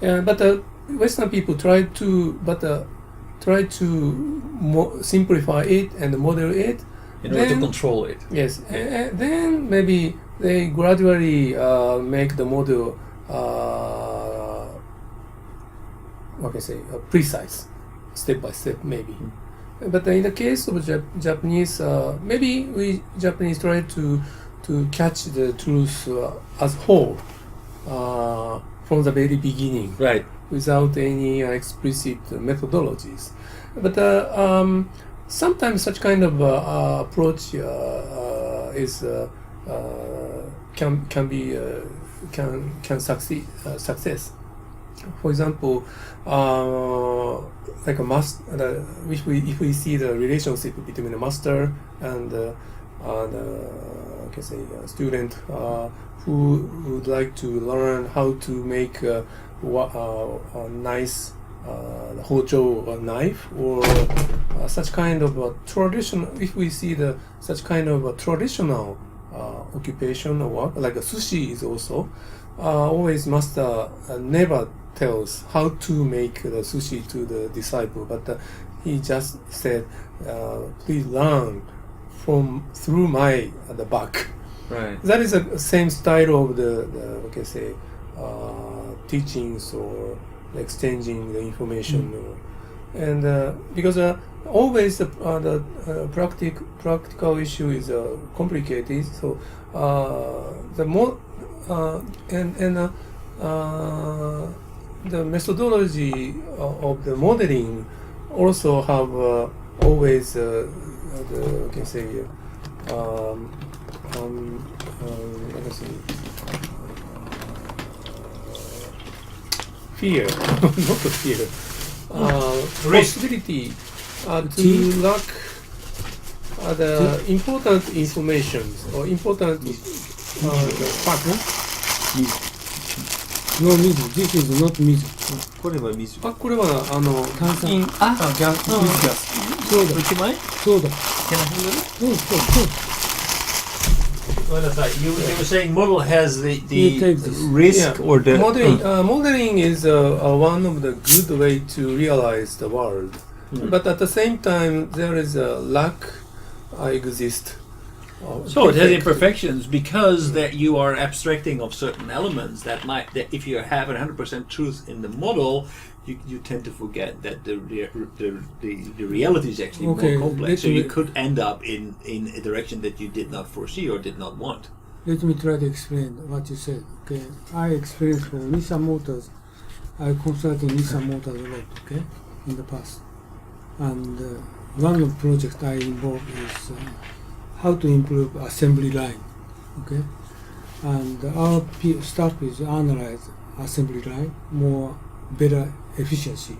But Western people try to simplify it and model it in order to control it. Yes, and then maybe they gradually make the model precise, step by step maybe. But in the case of Japanese, maybe we Japanese try to catch the truth as whole from the very beginning, Right. without any explicit methodologies. But sometimes such kind of approach is can succeed success. For example, like if we see the relationship between the master and student who would like to learn how to make a nice hojo or knife, or such kind of a traditional. If we see such kind of a traditional occupation or work, like a sushi is also always master never tells how to make the sushi to the disciple, but he just said, please learn through the back. Right. That is the same style of the teachings or exchanging the information. And because always the practical issue is complicated, so the more the methodology of the modeling also have always fear, not the fear, possibility to lack the important information or important facts. No mizu. This is not mizu. これは水。これは炭酸。水ガス。そうだ。1枚？そうだ。Can I handle it? そう。ごめんなさい。You were saying model has the risk or the modeling is one of the good way to realize the world, but at the same time there is a lack exist. So it has imperfections because that you are abstracting of certain elements that if you have 100% truth in the model, you tend to forget that the reality is actually more complex. So you could end up in a direction that you did not foresee or did not want. Let me try to explain what you said. Okay, I experienced for Nissan Motors. I consulted Nissan Motors a lot. Okay, in the past, and one of the projects I involved is how to improve assembly line. Okay, and our staff is analyze assembly line more better efficiency,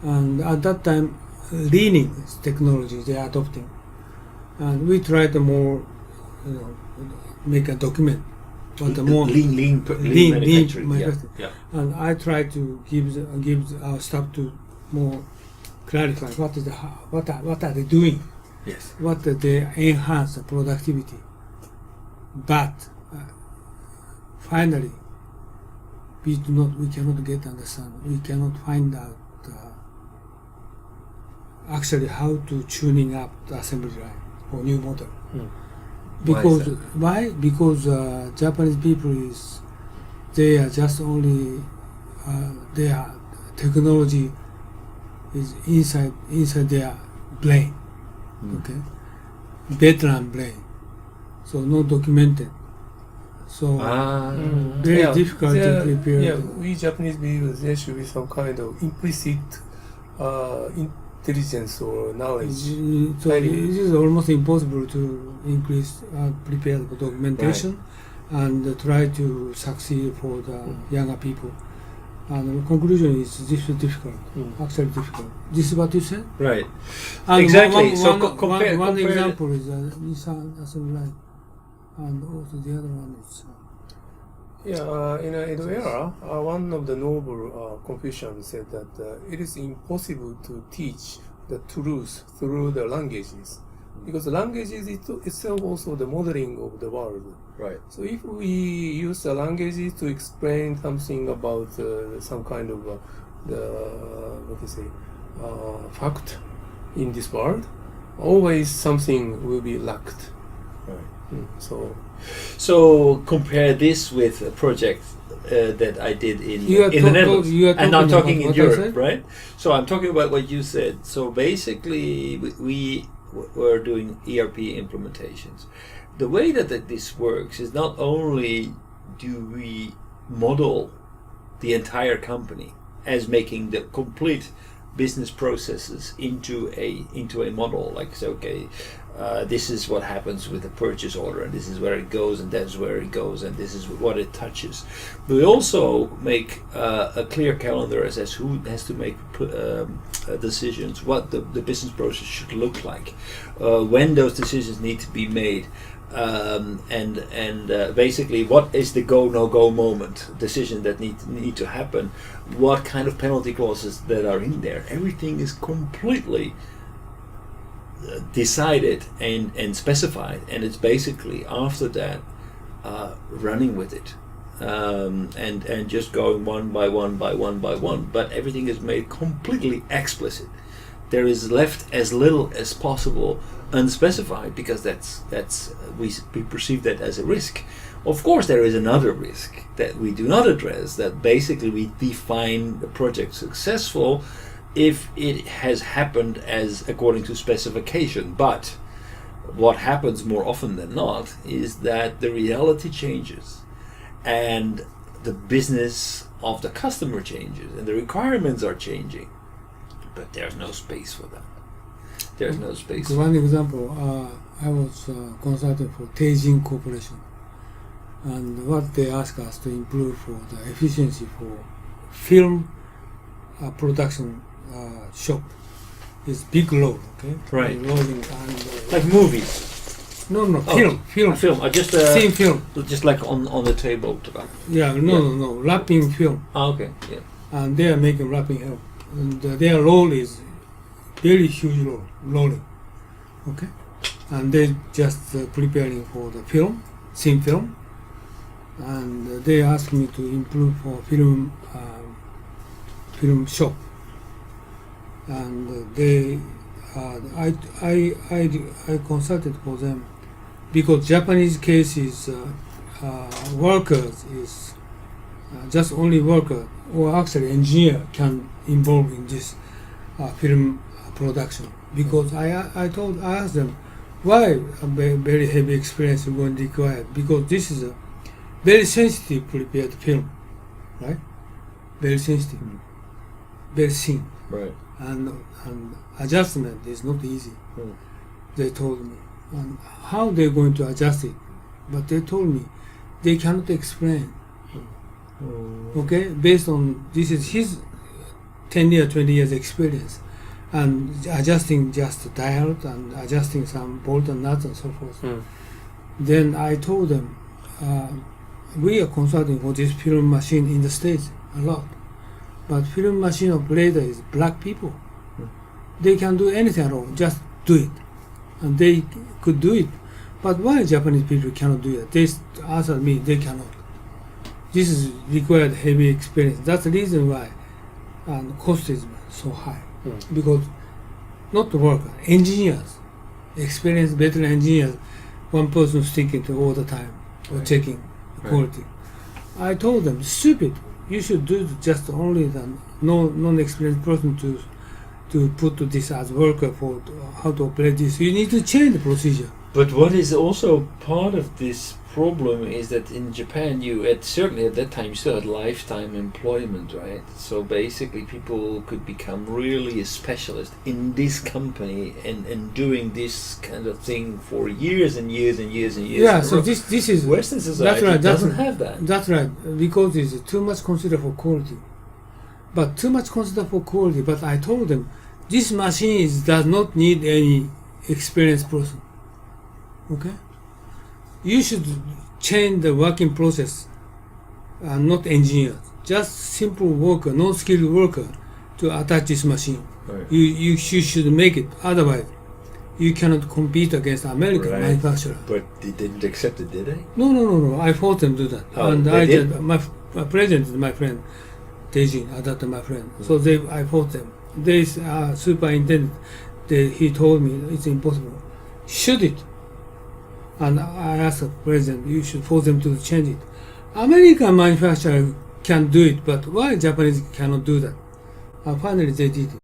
and at that time leaning technology they are adopting, and we try to more make a document what the more lean manufacturing. Yeah. And I try to give our staff to more clarify what are they doing. Yes. What they enhance the productivity, but finally we cannot get understand. We cannot find out actually how to tuning up the assembly line for new model. Because why? Because Japanese people they are just only their technology is inside their brain. Okay, veteran brain, so no documented, so very difficult to prepare. Yeah, we Japanese believe there should be some kind of implicit intelligence or knowledge. So it is almost impossible to prepare the documentation and try to succeed for the younger people. And the conclusion is this is difficult, actually difficult. This is what you said? Right. And exactly. One example is Nissan assembly line, and also the other one is... in Edo era, one of the noble Confucians said that it is impossible to teach the truth through the languages, because the language is itself also the modeling of the world. Right. So if we use the languages to explain something about some kind of fact in this world, always something will be lacked. Right. So compare this with a project that I did in You are the talk- Netherlands, you are and I'm talking talking in about what I Europe, said? right? So I'm talking about what you said. So basically, we were doing ERP implementations. The way that this works is not only do we model the entire company as making the complete business processes into a model, like say, okay, this is what happens with the purchase order, and this is where it goes, and that's where it goes, and this is what it touches. We also make a clear calendar as who has to make decisions, what the business process should look like, when those decisions need to be made, and basically what is the go no go moment decision that need to happen, what kind of penalty clauses that are in there. Everything is completely decided and specified, and it's basically after that running with it, and just going one by one by one by one, but everything is made completely explicit. There is left as little as possible unspecified, because that's we perceive that as a risk. Of course, there is another risk that we do not address, that basically we define the project successful if it has happened as according to specification. But what happens more often than not is that the reality changes, and the business of the customer changes, and the requirements are changing, but there's no space for that. There's no space. One example, I was consulting for Teijin Corporation, and what they asked us to improve for the efficiency for film production shop is big load, okay? Right. Loading and Like movies. no, Oh, film, film. Just same film. just like on the table. Yeah, no, wrapping film, Okay. Yeah. and they are making wrapping film, and their roll is very huge roll, rolling, okay? And they just preparing for the film, same film, and they asked me to improve for film shop, and I consulted for them, because Japanese case is workers is just only worker, or actually engineer can involve in this film production, because I asked them why a very heavy experience is going to be required, because this is a very sensitive prepared film, right? Very sensitive, very thin, Right. and adjustment is not easy. They told me, and how they're going to adjust it, but they told me they cannot explain. Okay, based on this is his 10 years, 20 years experience, and adjusting just dial and adjusting some bolt and nuts and so forth. Then I told them, we are consulting for this film machine in the States a lot, but film machine operator is black people. They can do anything at all, just do it, and they could do it. But why Japanese people cannot do it? They answered me, they cannot. This is required heavy experience. That's the reason why, and cost is so high. Because not the worker, engineers, experienced better engineers, one person sticking to all the time or checking the quality. I told them, stupid. You should do just only the non-experienced person to put this as worker for how to operate this. You need to change the procedure. But what is also part of this problem is that in Japan, certainly at that time, you still had lifetime employment, right? So basically, people could become really a specialist in this company and doing this kind of thing for years and years and years and years. Yeah, so this is Western society doesn't have that. That's right, because it's too much considered for quality. But too much considered for quality. But I told them, this machine does not need any experienced person. Okay? You should change the working process, not engineers. Just simple worker, non-skilled worker to attach this machine. Right. You should make it. Otherwise, you cannot compete against American Right. manufacturer. But they didn't accept it, did they? No. I fought them to do that. Oh, And they I did? my president is my friend, Teijin, at that time my friend. So I fought them. They superintendent, he told me it's impossible. Shoot it. And I asked the president, you should force them to change it. American manufacturer can do it, but why Japanese cannot do that? Finally they did it.